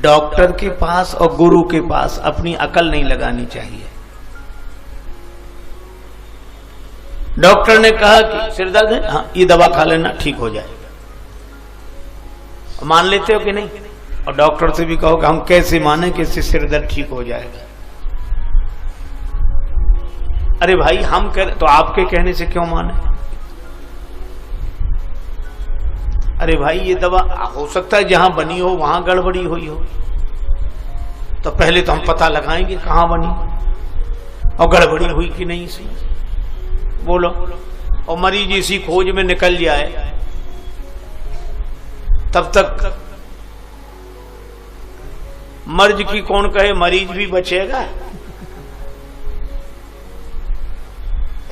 Doctor के पास और गुरु के पास अपनी अकल नहीं लगानी चाहिए। डॉक्टर ने कहा कि सिर दर्द है, हाँ ये दवा खा लेना ठीक हो जाएगा, मान लेते हो कि नहीं? और डॉक्टर से भी कहो कि हम कैसे माने कि इससे सिर दर्द ठीक हो जाएगा? अरे भाई हम कह तो आपके कहने से क्यों माने? अरे भाई ये दवा हो सकता है जहां बनी हो वहां गड़बड़ी हुई हो, तो पहले तो हम पता लगाएंगे कहां बनी और गड़बड़ी हुई कि नहीं इसमें, बोलो। और मरीज इसी खोज में निकल जाए तब तक मर्ज की कौन कहे, मरीज भी बचेगा।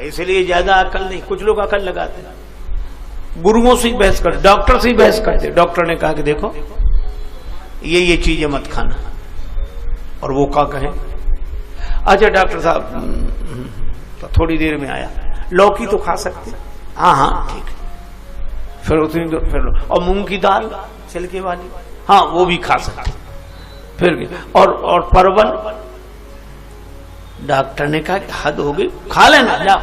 इसलिए ज्यादा अकल नहीं, कुछ लोग अकल लगाते हैं, गुरुओं से ही बहस करते, डॉक्टर से ही बहस करते। डॉक्टर ने कहा कि देखो ये चीजें मत खाना, और वो क्या कहे, अच्छा डॉक्टर साहब तो थोड़ी देर में आया, लौकी तो खा सकते, हाँ हाँ ठीक है, फिर उतनी देर फिर और मूंग की दाल छिलके वाली, हाँ वो भी खा सकते, फिर और परवल, डॉक्टर ने कहा हद हो गई, खा लेना जाओ,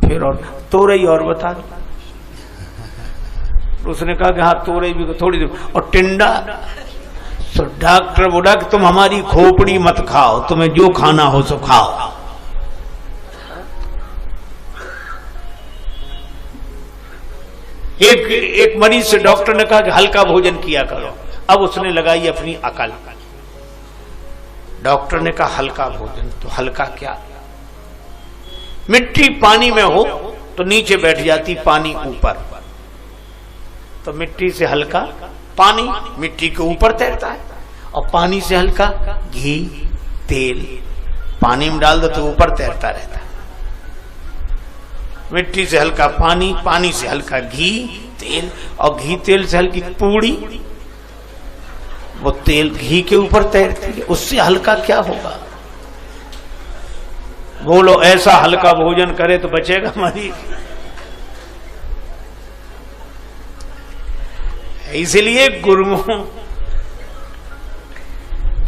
फिर और तोरई और बता दो, उसने कहा कि हाँ तोरई भी थोड़ी देर, और टिंडा, तो डॉक्टर बोला कि तुम हमारी खोपड़ी मत खाओ, तुम्हें जो खाना हो सो खाओ। एक मरीज से डॉक्टर ने कहा कि हल्का भोजन किया करो, अब उसने लगाई अपनी अकल, डॉक्टर ने कहा हल्का भोजन, तो हल्का क्या, मिट्टी पानी में हो तो नीचे बैठ जाती, पानी ऊपर, तो मिट्टी से हल्का पानी मिट्टी के ऊपर तैरता है, और पानी से हल्का घी तेल पानी में डाल दो तो ऊपर तैरता रहता है। मिट्टी से हल्का पानी, पानी से हल्का घी तेल, और घी तेल से हल्की पूड़ी, वो तेल घी के ऊपर तैरती है, उससे हल्का क्या होगा? बोलो ऐसा हल्का भोजन करे तो बचेगा मरीज। इसलिए गुरुओं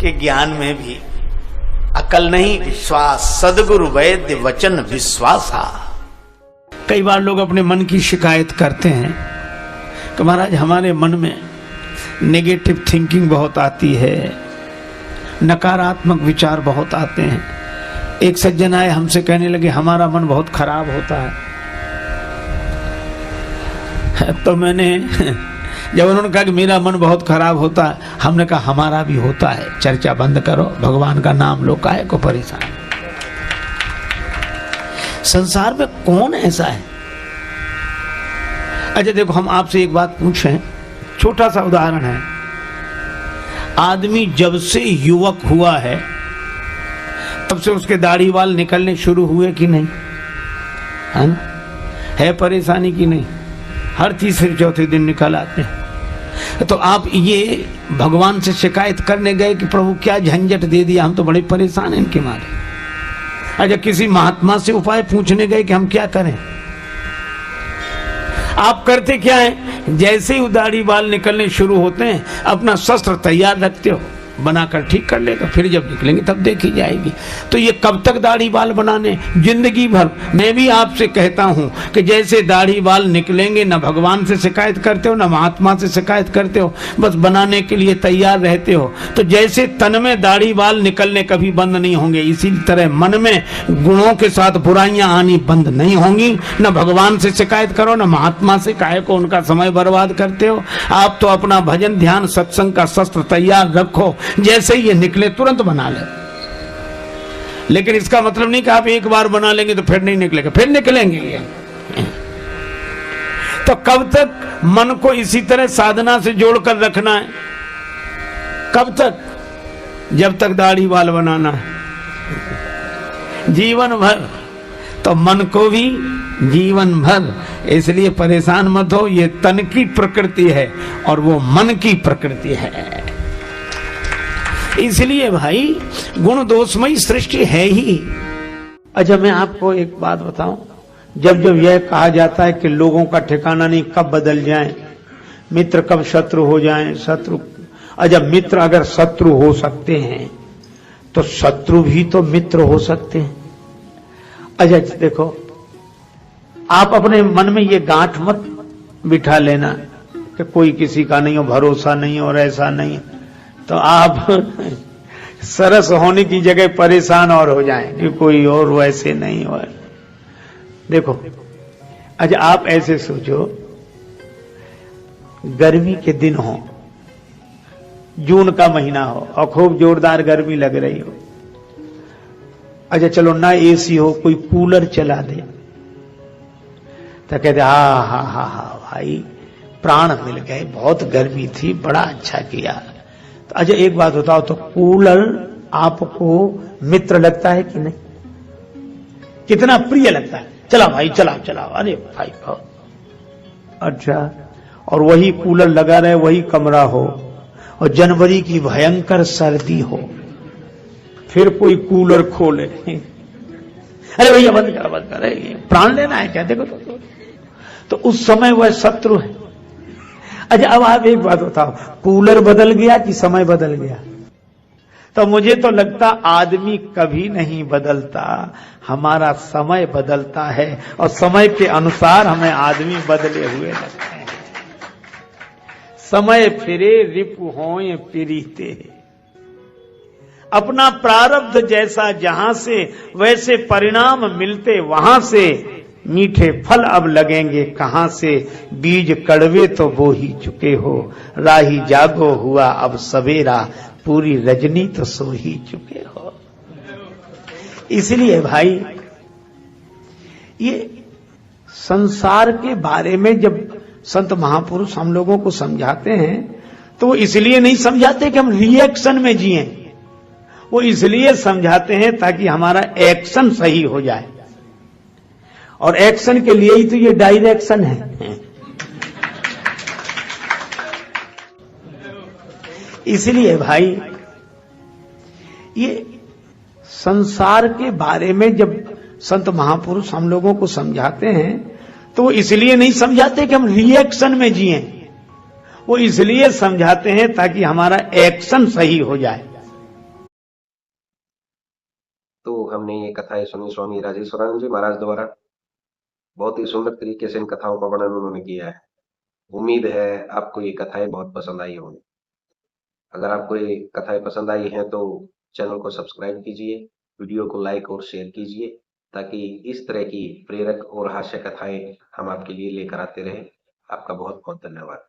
के ज्ञान में भी अकल नहीं, विश्वास। सदगुरु वैद्य वचन विश्वासा। कई बार लोग अपने मन की शिकायत करते हैं कि महाराज हमारे मन में नेगेटिव थिंकिंग बहुत आती है, नकारात्मक विचार बहुत आते हैं। एक सज्जन आए हमसे कहने लगे हमारा मन बहुत खराब होता है। तो मैंने जब उन्होंने कहा कि मेरा मन बहुत खराब होता है, हमने कहा हमारा भी होता है, चर्चा बंद करो, भगवान का नाम लो, काहे को परेशान। संसार में कौन ऐसा है? अच्छा देखो, हम आपसे एक बात पूछें, छोटा सा उदाहरण है। आदमी जब से युवक हुआ है तब से उसके दाढ़ी बाल निकलने शुरू हुए कि नहीं? है परेशानी की नहीं? हर तीसरे चौथे दिन निकल आते हैं। तो आप ये भगवान से शिकायत करने गए कि प्रभु क्या झंझट दे दिया, हम तो बड़े परेशान हैं इनके मारे। अच्छा किसी महात्मा से उपाय पूछने गए कि हम क्या करें? आप करते क्या है? जैसे ही दाढ़ी बाल निकलने शुरू होते हैं अपना शस्त्र तैयार रखते हो, बनाकर ठीक कर लेगा, फिर जब निकलेंगे तब देखी जाएगी। तो ये कब तक दाढ़ी बाल बनाने? जिंदगी भर। मैं भी आपसे कहता हूं कि जैसे दाढ़ी बाल निकलेंगे, न भगवान से शिकायत करते हो, न महात्मा से शिकायत करते हो, बस बनाने के लिए तैयार रहते हो। तो जैसे तन में दाढ़ी बाल निकलने कभी बंद नहीं होंगे, इसी तरह मन में गुणों के साथ बुराइयां आनी बंद नहीं होंगी। न भगवान से शिकायत करो, न महात्मा से, काहे को उनका समय बर्बाद करते हो। आप तो अपना भजन ध्यान सत्संग का शस्त्र तैयार रखो, जैसे ही ये निकले तुरंत बना ले। लेकिन इसका मतलब नहीं कि आप एक बार बना लेंगे तो फिर नहीं निकलेगा, फिर निकलेंगे। तो कब तक मन को इसी तरह साधना से जोड़कर रखना है? कब तक? जब तक दाढ़ी बाल बनाना है, जीवन भर। तो मन को भी जीवन भर। इसलिए परेशान मत हो, ये तन की प्रकृति है और वो मन की प्रकृति है। इसलिए भाई गुण दोषमयी सृष्टि है ही। अच्छा मैं आपको एक बात बताऊं, जब जब यह कहा जाता है कि लोगों का ठिकाना नहीं, कब बदल जाएं, मित्र कब शत्रु हो जाएं, शत्रु और जब मित्र अगर शत्रु हो सकते हैं तो शत्रु भी तो मित्र हो सकते हैं। अच्छा देखो, आप अपने मन में ये गांठ मत बिठा लेना कि कोई किसी का नहीं हो, भरोसा नहीं और ऐसा नहीं, तो आप सरस होने की जगह परेशान और हो जाएं कि कोई और वैसे नहीं हो। देखो, अच्छा आप ऐसे सोचो, गर्मी के दिन हो, जून का महीना हो और खूब जोरदार गर्मी लग रही हो। अच्छा चलो ना एसी हो, कोई कूलर चला दे तो कहते हा हा हा हा भाई प्राण मिल गए, बहुत गर्मी थी, बड़ा अच्छा किया। तो अच्छा एक बात बताओ, तो कूलर आपको मित्र लगता है कि नहीं? कितना प्रिय लगता है, चला भाई चला चला, अरे भाई भाई। अच्छा, और वही कूलर लगा रहे, वही कमरा हो और जनवरी की भयंकर सर्दी हो, फिर कोई कूलर खोले, अरे भैया बंद कर, प्राण लेना है क्या? देखो तो उस समय वह शत्रु है। अच्छा अब आप एक बात बताओ, कूलर बदल गया कि समय बदल गया? तो मुझे तो लगता आदमी कभी नहीं बदलता, हमारा समय बदलता है और समय के अनुसार हमें आदमी बदले हुए लगते हैं। समय फिरे रिपु होए प्रीते, अपना प्रारब्ध जैसा जहां से वैसे परिणाम मिलते वहां से, मीठे फल अब लगेंगे कहां से, बीज कड़वे तो बो ही चुके हो, राही जागो हुआ अब सवेरा, पूरी रजनी तो सो ही चुके हो। इसलिए भाई ये संसार के बारे में जब संत महापुरुष हम लोगों को समझाते हैं तो वो इसलिए नहीं समझाते कि हम रिएक्शन में जिएं, वो इसलिए समझाते हैं ताकि हमारा एक्शन सही हो जाए, और एक्शन के लिए ही तो ये डायरेक्शन है। इसलिए भाई ये संसार के बारे में जब संत महापुरुष हम लोगों को समझाते हैं तो वो इसलिए नहीं समझाते कि हम रिएक्शन में जिएं, वो इसलिए समझाते हैं ताकि हमारा एक्शन सही हो जाए। तो हमने ये कथाएं सुनी स्वामी राजेश्वरानंद जी महाराज द्वारा। बहुत ही सुंदर तरीके से इन कथाओं का वर्णन उन्होंने किया है। उम्मीद है आपको ये कथाएं बहुत पसंद आई होंगी। अगर आपको ये कथाएं पसंद आई हैं तो चैनल को सब्सक्राइब कीजिए, वीडियो को लाइक और शेयर कीजिए, ताकि इस तरह की प्रेरक और हास्य कथाएं हम आपके लिए लेकर आते रहें। आपका बहुत बहुत धन्यवाद।